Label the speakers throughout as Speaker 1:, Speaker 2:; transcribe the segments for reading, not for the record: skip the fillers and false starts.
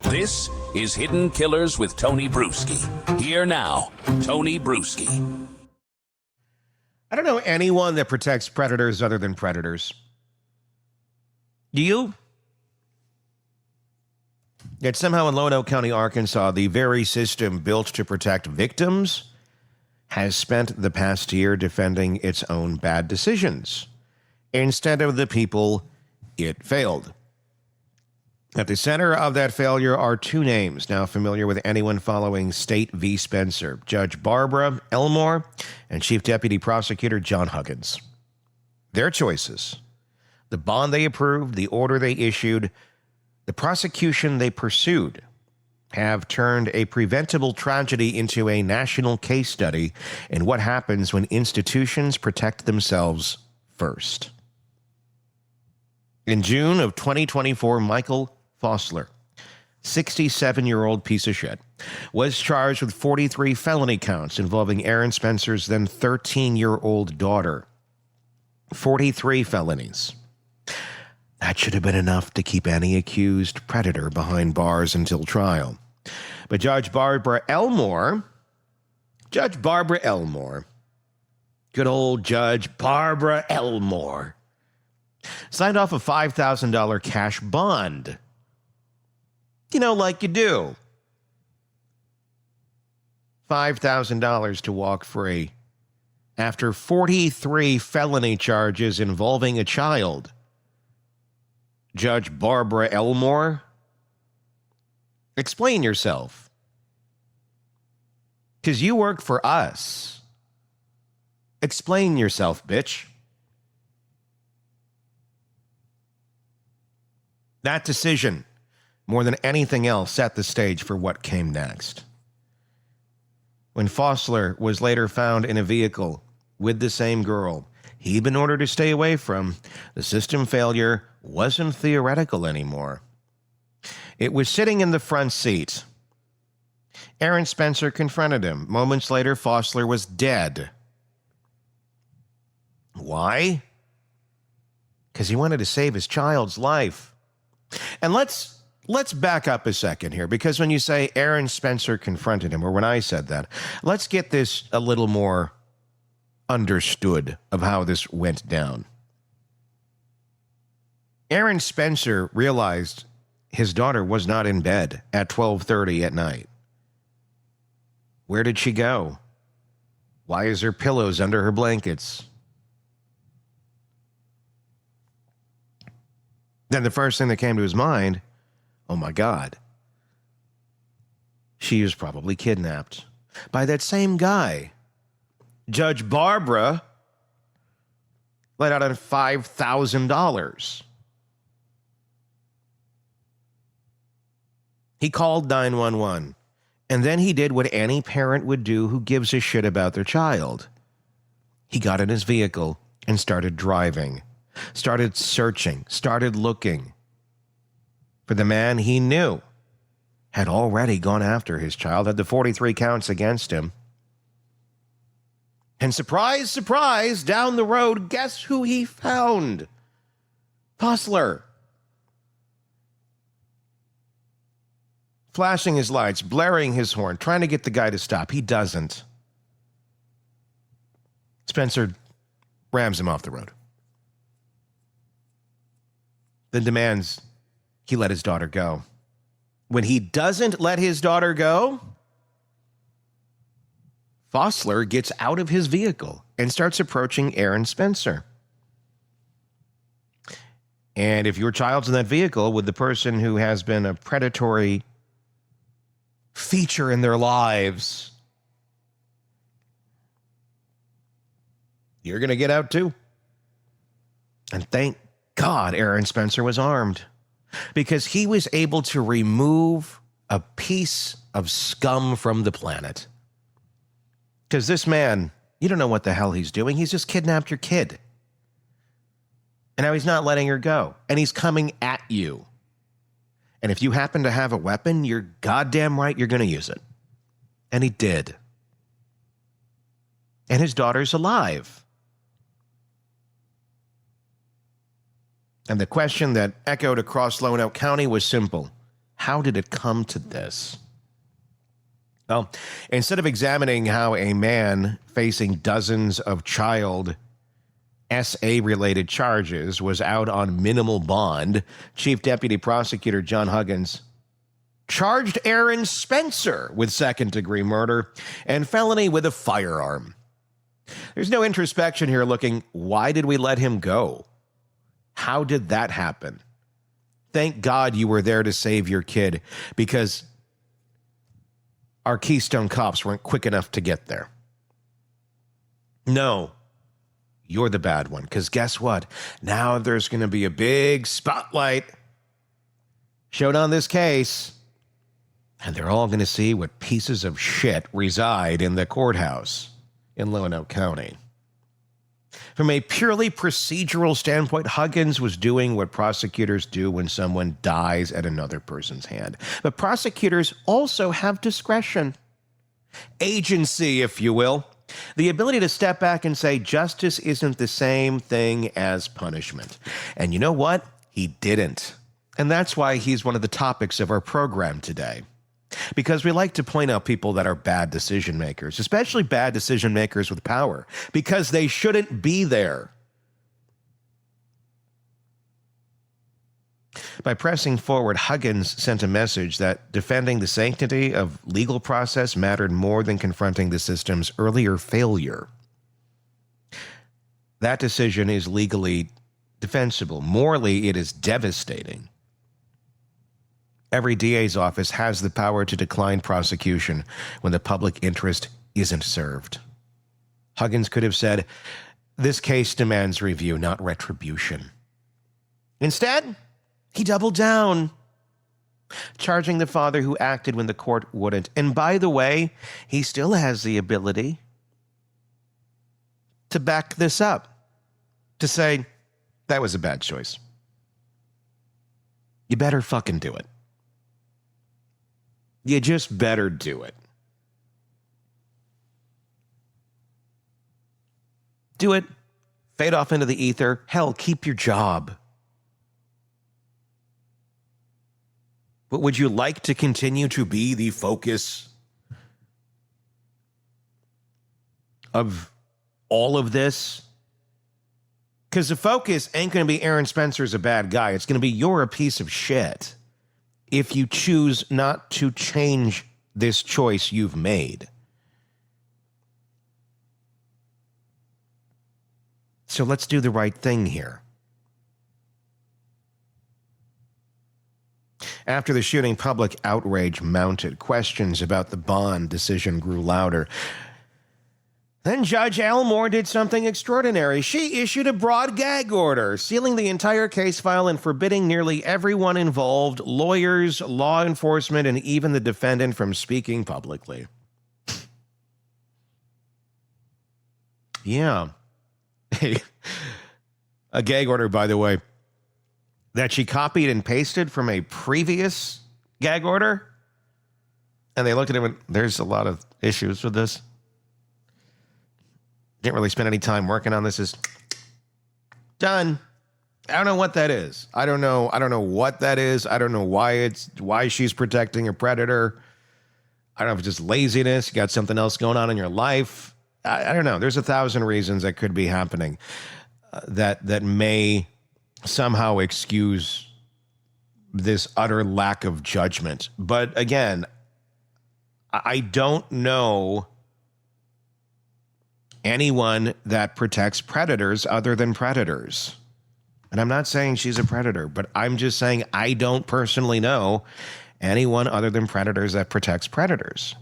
Speaker 1: This is Hidden Killers with Tony Bruschi. Here now, Tony Bruschi.
Speaker 2: I don't know anyone that protects predators other than predators. Do you? Yet somehow in Lonoke County, Arkansas, the very system built to protect victims has spent the past year defending its own bad decisions instead of the people it failed. At the center of that failure are two names now familiar with anyone following State v. Spencer: Judge Barbara Elmore and Chief Deputy Prosecutor John Huggins. Their choices, the bond they approved, the order they issued, the prosecution they pursued, have turned a preventable tragedy into a national case study in what happens when institutions protect themselves first. In June of 2024, Michael Fosler, 67-year-old piece of shit, was charged with 43 felony counts involving Aaron Spencer's then 13-year-old daughter. 43 felonies. That should have been enough to keep any accused predator behind bars until trial. But Judge Barbara Elmore, good old Judge Barbara Elmore, signed off a $5,000 cash bond. You know, like you do. $5,000 to walk free after 43 felony charges involving a child. Judge Barbara Elmore, explain yourself. Because you work for us. Explain yourself, bitch. That decision, more than anything else, set the stage for what came next. When Fosler was later found in a vehicle with the same girl he'd been ordered to stay away from, the system failure wasn't theoretical anymore. It was sitting in the front seat. Aaron Spencer confronted him. Moments later, Fosler was dead. Why? Because he wanted to save his child's life. And let's back up a second here, because when you say Aaron Spencer confronted him, or when I said that, let's get this a little more understood of how this went down. Aaron Spencer realized his daughter was not in bed at 12:30 at night. Where did she go? Why is there pillows under her blankets? Then the first thing that came to his mind, oh my God, she was probably kidnapped by that same guy. Judge Barbara let out $5,000. He called 911, and then he did what any parent would do who gives a shit about their child. He got in his vehicle and started driving, started searching, started looking for the man he knew had already gone after his child, had the 43 counts against him. And surprise, surprise, down the road, guess who he found? Fosler. Flashing his lights, blaring his horn, trying to get the guy to stop. He doesn't. Spencer rams him off the road. Then demands he let his daughter go. When he doesn't let his daughter go, Fosler gets out of his vehicle and starts approaching Aaron Spencer. And if your child's in that vehicle with the person who has been a predatory feature in their lives, you're going to get out too. And thank God Aaron Spencer was armed, because he was able to remove a piece of scum from the planet. Because this man, you don't know what the hell he's doing. He's just kidnapped your kid. And now he's not letting her go. And he's coming at you. And if you happen to have a weapon, you're goddamn right you're going to use it. And he did. And his daughter's alive. And the question that echoed across Lonoke County was simple. how did it come to this? Well, instead of examining how a man facing dozens of child SA-related charges was out on minimal bond, Chief Deputy Prosecutor John Huggins charged Aaron Spencer with second-degree murder and felony with a firearm. There's no introspection here looking, why did we let him go? How did that happen? Thank God you were there to save your kid, because our Keystone cops weren't quick enough to get there. No, you're the bad one, because guess what? Now there's going to be a big spotlight showed on this case, and they're all going to see what pieces of shit reside in the courthouse in Lonoke County. From a purely procedural standpoint, Huggins was doing what prosecutors do when someone dies at another person's hand. But prosecutors also have discretion, agency, if you will, the ability to step back and say justice isn't the same thing as punishment. And you know what? He didn't. And that's why he's one of the topics of our program today. Because we like to point out people that are bad decision makers, especially bad decision makers with power, because they shouldn't be there. By pressing forward, Huggins sent a message that defending the sanctity of legal process mattered more than confronting the system's earlier failure. That decision is legally defensible. Morally, it is devastating. Every DA's office has the power to decline prosecution when the public interest isn't served. Huggins could have said, "This case demands review, not retribution." Instead, he doubled down, charging the father who acted when the court wouldn't. And by the way, he still has the ability to back this up, to say, that was a bad choice. You better fucking do it. You just better do it. Do it. Fade off into the ether. Hell, keep your job. But would you like to continue to be the focus of all of this? Because the focus ain't going to be Aaron Spencer's a bad guy. It's going to be you're a piece of shit if you choose not to change this choice you've made. So let's do the right thing here. After the shooting, public outrage mounted. Questions about the bond decision grew louder. Then Judge Elmore did something extraordinary. She issued a broad gag order, sealing the entire case file and forbidding nearly everyone involved, lawyers, law enforcement, and even the defendant from speaking publicly. Yeah. A gag order, by the way, that she copied and pasted from a previous gag order. And they looked at it and went, there's a lot of issues with this. Didn't really spend any time working on this. Is done. I don't know what that is. I don't know what that is. I don't know why she's protecting a predator. I don't know if it's just laziness. You got something else going on in your life. I don't know. There's 1,000 reasons that could be happening that may somehow excuse this utter lack of judgment. But again, I don't know anyone that protects predators other than predators. And I'm not saying she's a predator, but I'm just saying I don't personally know anyone other than predators that protects predators.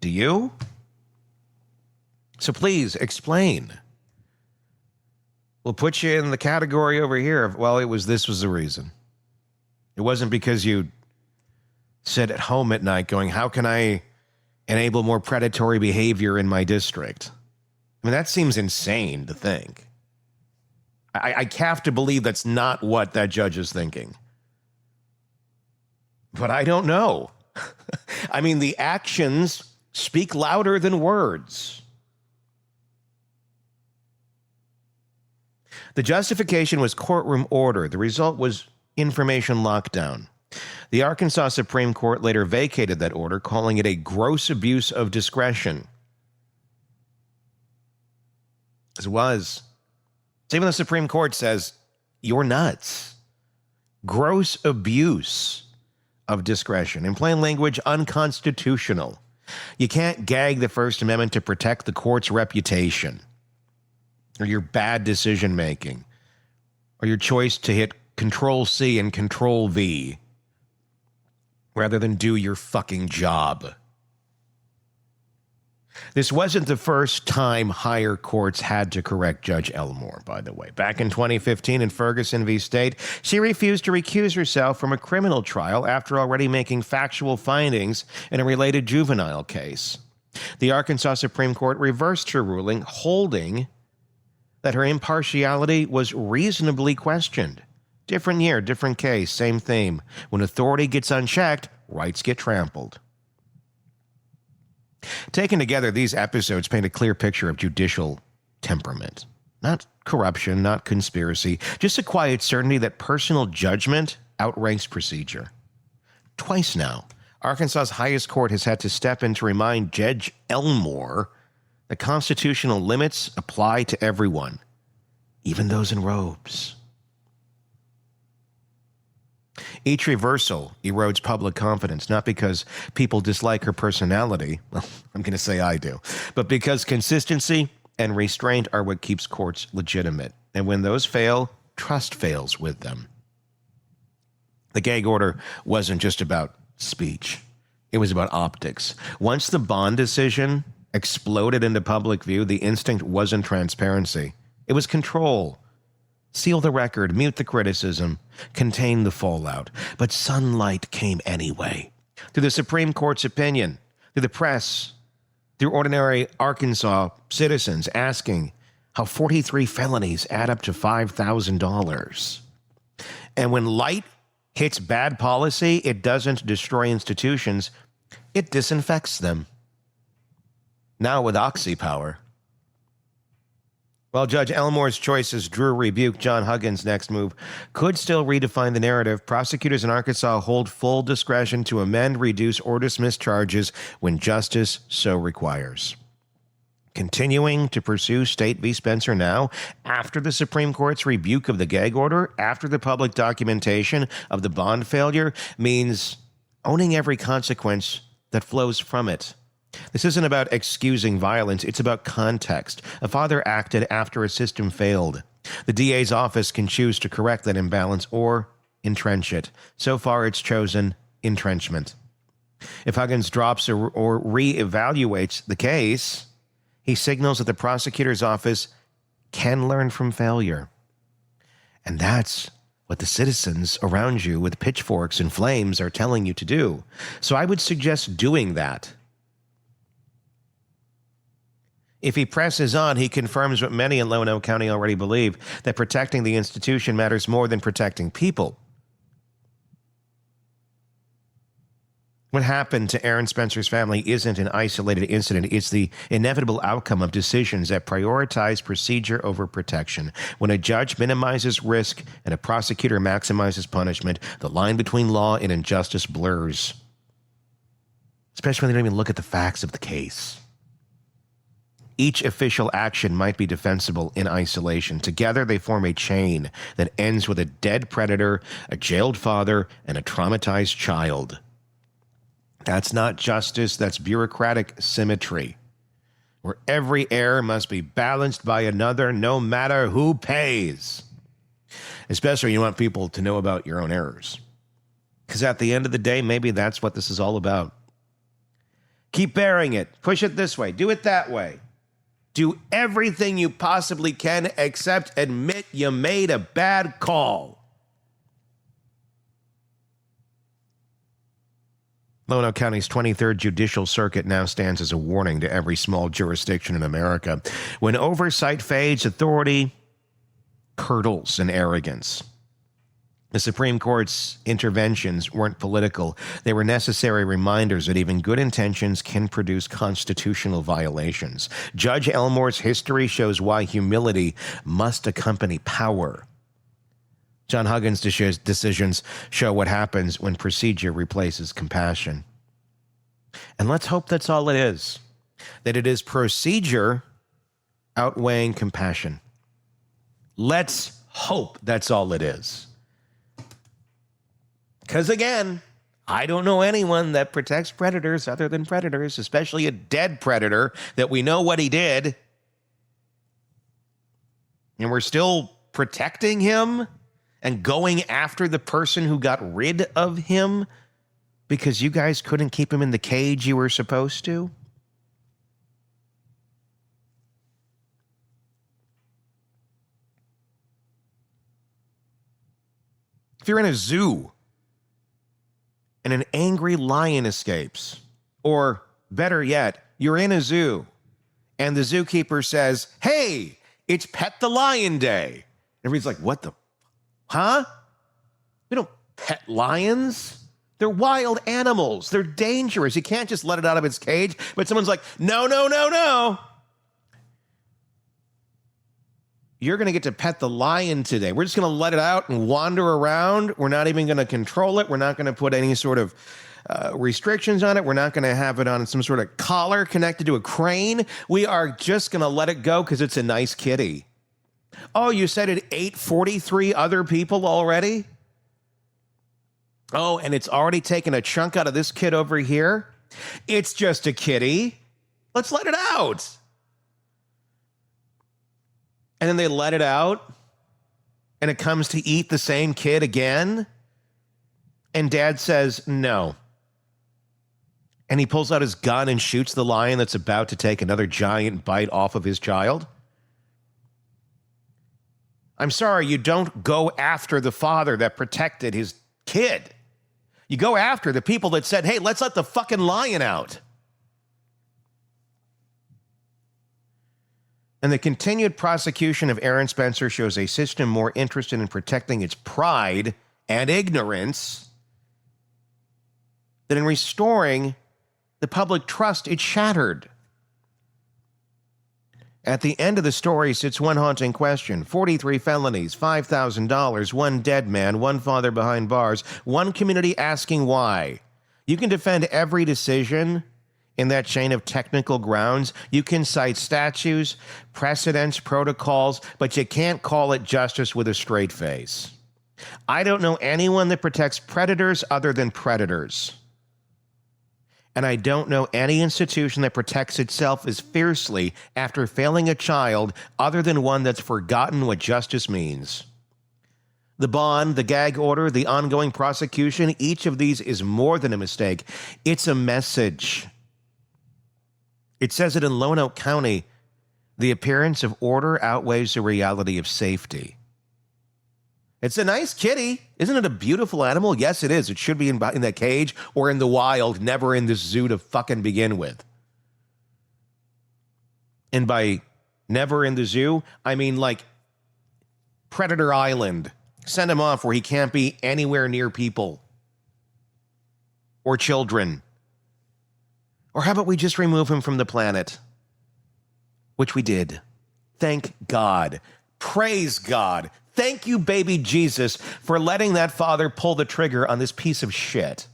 Speaker 2: Do you? So please explain. We'll put you in the category over here of, well, this was the reason. It wasn't because you sit at home at night going, how can I enable more predatory behavior in my district? I mean, that seems insane to think. I have to believe that's not what that judge is thinking. But I don't know. I mean, the actions speak louder than words. The justification was courtroom order. The result was information lockdown. The Arkansas Supreme Court later vacated that order, calling it a gross abuse of discretion. As it was. So even the Supreme Court says, you're nuts. Gross abuse of discretion. In plain language, unconstitutional. You can't gag the First Amendment to protect the court's reputation, or your bad decision-making, or your choice to hit Control-C and Control-V rather than do your fucking job. This wasn't the first time higher courts had to correct Judge Elmore, by the way. Back in 2015 in Ferguson v. State, she refused to recuse herself from a criminal trial after already making factual findings in a related juvenile case. The Arkansas Supreme Court reversed her ruling, holding that her impartiality was reasonably questioned. Different year, different case, same theme. When authority gets unchecked, rights get trampled. Taken together, these episodes paint a clear picture of judicial temperament. Not corruption, not conspiracy, just a quiet certainty that personal judgment outranks procedure. Twice now, Arkansas's highest court has had to step in to remind Judge Elmore that constitutional limits apply to everyone, even those in robes. Each reversal erodes public confidence, not because people dislike her personality, well, I'm going to say I do, but because consistency and restraint are what keeps courts legitimate. And when those fail, trust fails with them. The gag order wasn't just about speech. It was about optics. Once the Bond decision exploded into public view, the instinct wasn't transparency. It was control. Seal the record, mute the criticism, contain the fallout. But sunlight came anyway. Through the Supreme Court's opinion, through the press, through ordinary Arkansas citizens asking how 43 felonies add up to $5,000. And when light hits bad policy, it doesn't destroy institutions, it disinfects them. Now with oxy power. While Judge Elmore's choices drew rebuke, John Huggins' next move could still redefine the narrative. Prosecutors in Arkansas hold full discretion to amend, reduce, or dismiss charges when justice so requires. Continuing to pursue State v. Spencer now, after the Supreme Court's rebuke of the gag order, after the public documentation of the Bond failure, means owning every consequence that flows from it. This isn't about excusing violence, it's about context. A father acted after a system failed. The DA's office can choose to correct that imbalance or entrench it. So far, it's chosen entrenchment. If Huggins drops or re-evaluates the case, he signals that the prosecutor's office can learn from failure. And that's what the citizens around you with pitchforks and flames are telling you to do. So I would suggest doing that. If he presses on, he confirms what many in Lonoke County already believe, that protecting the institution matters more than protecting people. What happened to Aaron Spencer's family isn't an isolated incident. It's the inevitable outcome of decisions that prioritize procedure over protection. When a judge minimizes risk and a prosecutor maximizes punishment, the line between law and injustice blurs. Especially when they don't even look at the facts of the case. Each official action might be defensible in isolation. Together, they form a chain that ends with a dead predator, a jailed father, and a traumatized child. That's not justice, that's bureaucratic symmetry, where every error must be balanced by another, no matter who pays. Especially when you want people to know about your own errors. Because at the end of the day, maybe that's what this is all about. Keep bearing it. Push it this way. Do it that way. Do everything you possibly can except admit you made a bad call. Lonoke County's 23rd Judicial Circuit now stands as a warning to every small jurisdiction in America. When oversight fades, authority curdles in arrogance. The Supreme Court's interventions weren't political. They were necessary reminders that even good intentions can produce constitutional violations. Judge Elmore's history shows why humility must accompany power. John Huggins' decisions show what happens when procedure replaces compassion. And let's hope that's all it is. That it is procedure outweighing compassion. Let's hope that's all it is. Because again, I don't know anyone that protects predators other than predators, especially a dead predator that we know what he did. And we're still protecting him and going after the person who got rid of him because you guys couldn't keep him in the cage you were supposed to? If you're in a zoo and an angry lion escapes, or better yet, you're in a zoo and the zookeeper says, "Hey, it's Pet the Lion Day." Everybody's like, "What the? Huh? We don't pet lions. They're wild animals. They're dangerous. You can't just let it out of its cage." But someone's like, "No, no, no, no. You're going to get to pet the lion today. We're just going to let it out and wander around. We're not even going to control it. We're not going to put any sort of restrictions on it. We're not going to have it on some sort of collar connected to a crane. We are just going to let it go because it's a nice kitty." Oh, you said it ate 43 other people already? Oh, and it's already taken a chunk out of this kid over here? It's just a kitty. Let's let it out. And then they let it out, and it comes to eat the same kid again. And dad says, "No." And he pulls out his gun and shoots the lion that's about to take another giant bite off of his child. I'm sorry, you don't go after the father that protected his kid. You go after the people that said, "Hey, let's let the fucking lion out." And the continued prosecution of Aaron Spencer shows a system more interested in protecting its pride and ignorance than in restoring the public trust it shattered. At the end of the story sits one haunting question: 43 felonies, $5,000, one dead man, one father behind bars, one community asking why. You can defend every decision in that chain of technical grounds. You can cite statutes, precedents, protocols, but you can't call it justice with a straight face. I don't know anyone that protects predators other than predators. And I don't know any institution that protects itself as fiercely after failing a child other than one that's forgotten what justice means. The bond, the gag order, the ongoing prosecution, each of these is more than a mistake. It's a message. It says it in Lonoke County, the appearance of order outweighs the reality of safety. It's a nice kitty. Isn't it a beautiful animal? Yes, it is. It should be in that cage or in the wild, never in this zoo to fucking begin with. And by never in the zoo, I mean like Predator Island. Send him off where he can't be anywhere near people or children. Or how about we just remove him from the planet? Which we did. Thank God. Praise God. Thank you, baby Jesus, for letting that father pull the trigger on this piece of shit.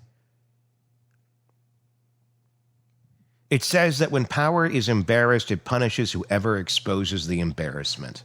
Speaker 2: It says that when power is embarrassed, it punishes whoever exposes the embarrassment.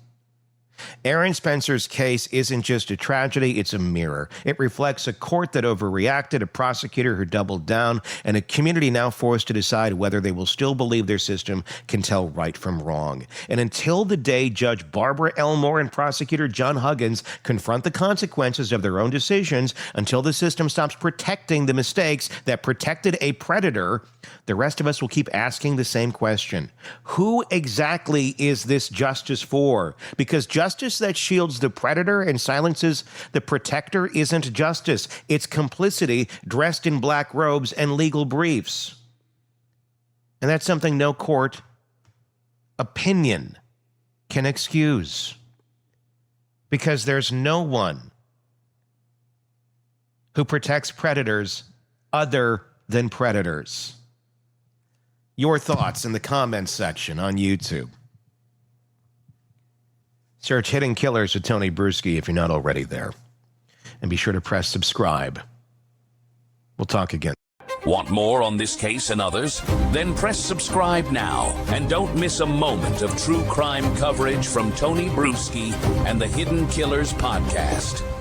Speaker 2: Aaron Spencer's case isn't just a tragedy, it's a mirror. It reflects a court that overreacted, a prosecutor who doubled down, and a community now forced to decide whether they will still believe their system can tell right from wrong. And until the day Judge Barbara Elmore and Prosecutor John Huggins confront the consequences of their own decisions, until the system stops protecting the mistakes that protected a predator, the rest of us will keep asking the same question. Who exactly is this justice for? Because justice that shields the predator and silences the protector isn't justice. It's complicity dressed in black robes and legal briefs. And that's something no court opinion can excuse. Because there's no one who protects predators other than predators. Your thoughts in the comments section on YouTube. Search Hidden Killers with Tony Bruschi if you're not already there. and be sure to press subscribe. We'll talk again.
Speaker 1: Want more on this case and others? Then press subscribe now and don't miss a moment of true crime coverage from Tony Bruschi and the Hidden Killers podcast.